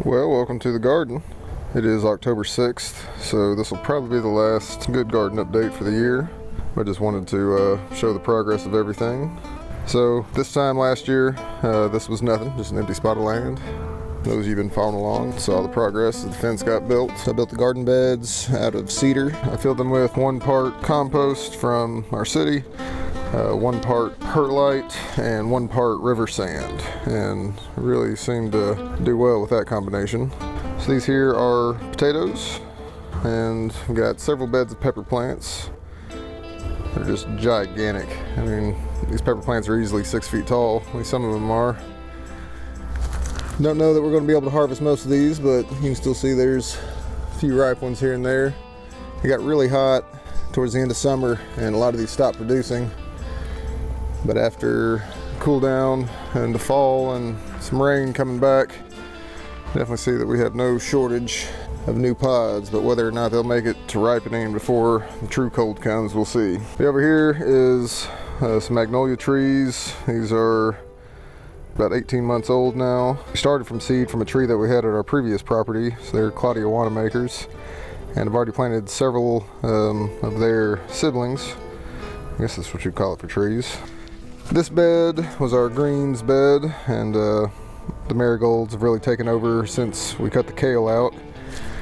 Well, welcome to the garden. It is October 6th, so this will probably be the last good garden update for the year. I just wanted to show the progress of everything. So this time last year, this was nothing, just an empty spot of land. Those of you who've been following along saw the progress as the fence got built. So I built the garden beds out of cedar. I filled them with 1 part compost from our city, 1 part perlite, and 1 part river sand, and really seemed to do well with that combination. So these here are potatoes, and we've got several beds of pepper plants. They're just gigantic. I mean, these pepper plants are easily 6 feet tall, at least some of them are. Don't know that we're going to be able to harvest most of these, but you can still see there's a few ripe ones here and there. It got really hot towards the end of summer, and a lot of these stopped producing. But after cool down and the fall and some rain coming back, definitely see that we have no shortage of new pods, but whether or not they'll make it to ripening before the true cold comes, we'll see. Over here is some magnolia trees. These are about 18 months old now. We started from seed from a tree that we had at our previous property, so they're Claudia makers, and I've already planted several of their siblings. I guess that's what you'd call it for trees. This bed was our greens bed, and the marigolds have really taken over since we cut the kale out.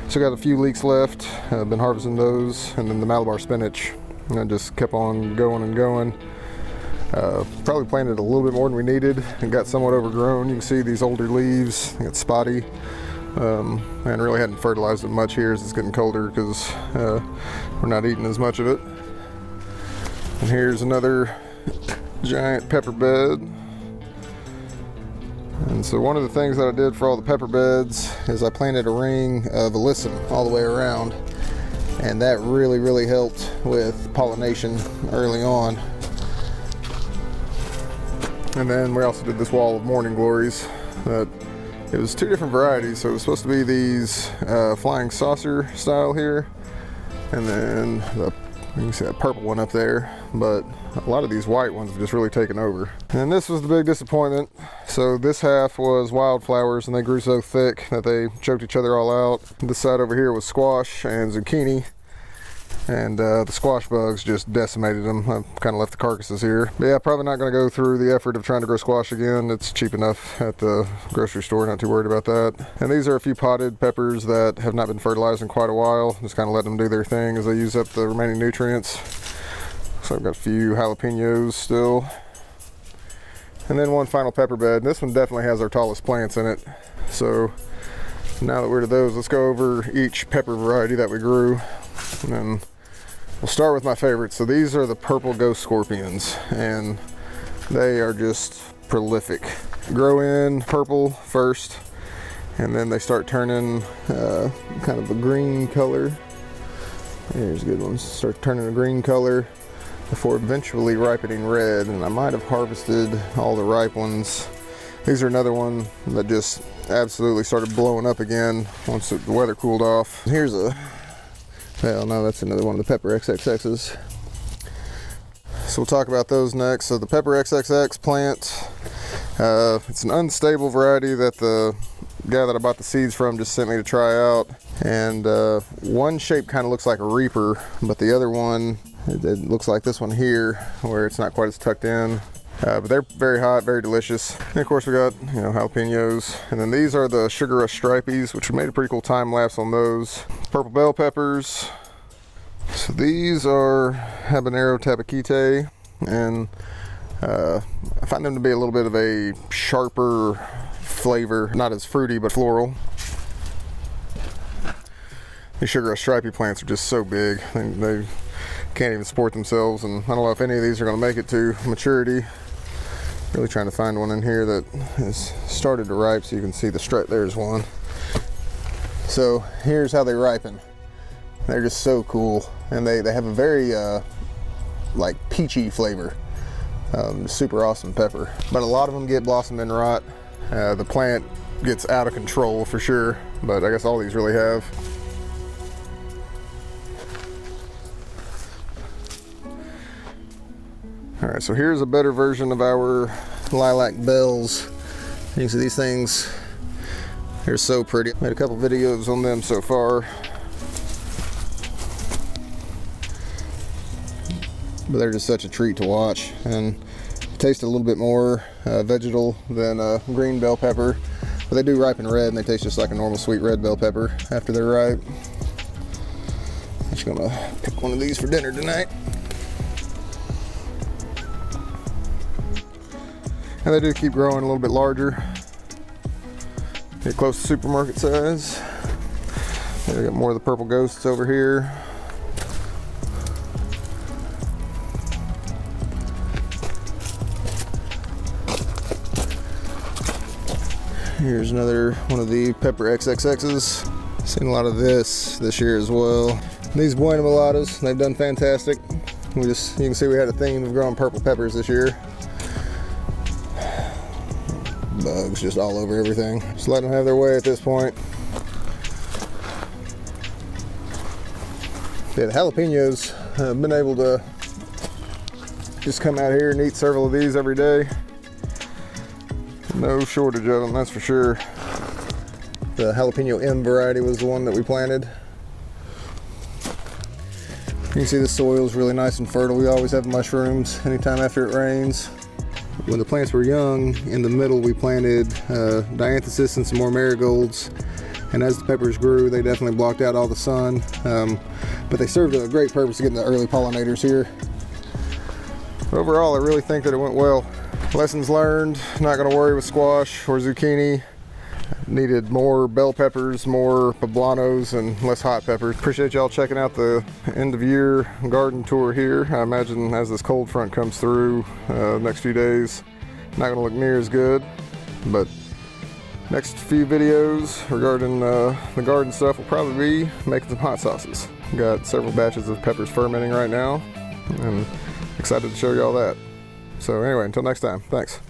Still got a few leeks left. I've been harvesting those, and then the Malabar spinach. And I just kept on going and going. Probably planted a little bit more than we needed and got somewhat overgrown. You can see these older leaves, they got spotty. And really hadn't fertilized it much here as it's getting colder because we're not eating as much of it. And here's another giant pepper bed. And so one of the things that I did for all the pepper beds is I planted a ring of alyssum all the way around, and that really helped with pollination early on. And then we also did this wall of morning glories. It was 2 different varieties, so it was supposed to be these flying saucer style here, and then you can see that purple one up there, but a lot of these white ones have just really taken over. And this was the big disappointment. So this half was wildflowers, and they grew so thick that they choked each other all out. This side over here was squash and zucchini, and the squash bugs just decimated them. I've kind of left the carcasses here. But yeah, probably not going to go through the effort of trying to grow squash again. It's cheap enough at the grocery store, not too worried about that. And these are a few potted peppers that have not been fertilized in quite a while. Just kind of letting them do their thing as they use up the remaining nutrients. So I've got a few jalapenos still. And then 1 final pepper bed. And this one definitely has our tallest plants in it. So now that we're to those, let's go over each pepper variety that we grew. And then we'll start with my favorites. So these are the purple ghost scorpions, and they are just prolific. Grow in purple first, and then they start turning kind of a green color. Here's good ones. Start turning a green color before eventually ripening red, and I might have harvested all the ripe ones. These are another one that just absolutely started blowing up again once the weather cooled off. Here's a, well, no, that's another one of the pepper XXXs. So we'll talk about those next. So the pepper XXX plant, it's an unstable variety that the guy that I bought the seeds from just sent me to try out. And one shape kind of looks like a reaper, but the other one, it looks like this one here, where it's not quite as tucked in. But they're very hot, very delicious. And of course we got, jalapenos. And then these are the sugar rush stripies, which we made a pretty cool time lapse on those. Purple bell peppers. So these are habanero tabaquite, and I find them to be a little bit of a sharper flavor, not as fruity, but floral. These sugar rush stripy plants are just so big. They can't even support themselves, and I don't know if any of these are going to make it to maturity. Really trying to find one in here that has started to ripe, so you can see the stripe. There's one. So here's how they ripen. They're just so cool, and they have a very like peachy flavor. Super awesome pepper, but a lot of them get blossom and rot. The plant gets out of control for sure, but I guess all these really have. All right, so here's a better version of our lilac bells. You can see these things They're so pretty. Made a couple videos on them so far. But they're just such a treat to watch, and taste a little bit more vegetal than green bell pepper, but they do ripen red and they taste just like a normal sweet red bell pepper after they're ripe. I'm just gonna pick one of these for dinner tonight. And they do keep growing a little bit larger. Get close to supermarket size. We got more of the purple ghosts over here. Here's another one of the pepper XXXs. Seen a lot of this year as well. These Bueno Mulattas, they've done fantastic. You can see we had a theme of growing purple peppers this year. Bugs just all over everything. Just let them have their way at this point. Yeah, the jalapenos, I've been able to just come out here and eat several of these every day. No shortage of them, that's for sure. The jalapeno M variety was the one that we planted. You can see the soil is really nice and fertile. We always have mushrooms anytime after it rains. When the plants were young, in the middle we planted dianthesis and some more marigolds. And as the peppers grew, they definitely blocked out all the sun. But they served a great purpose getting the early pollinators here. Overall, I really think that it went well. Lessons learned, not gonna worry with squash or zucchini. Needed more bell peppers, more poblanos, and less hot peppers. Appreciate y'all checking out the end of year garden tour here. I imagine as this cold front comes through next few days, not gonna look near as good, but next few videos regarding the garden stuff will probably be making some hot sauces. Got several batches of peppers fermenting right now, and excited to show y'all that. So anyway, until next time, thanks.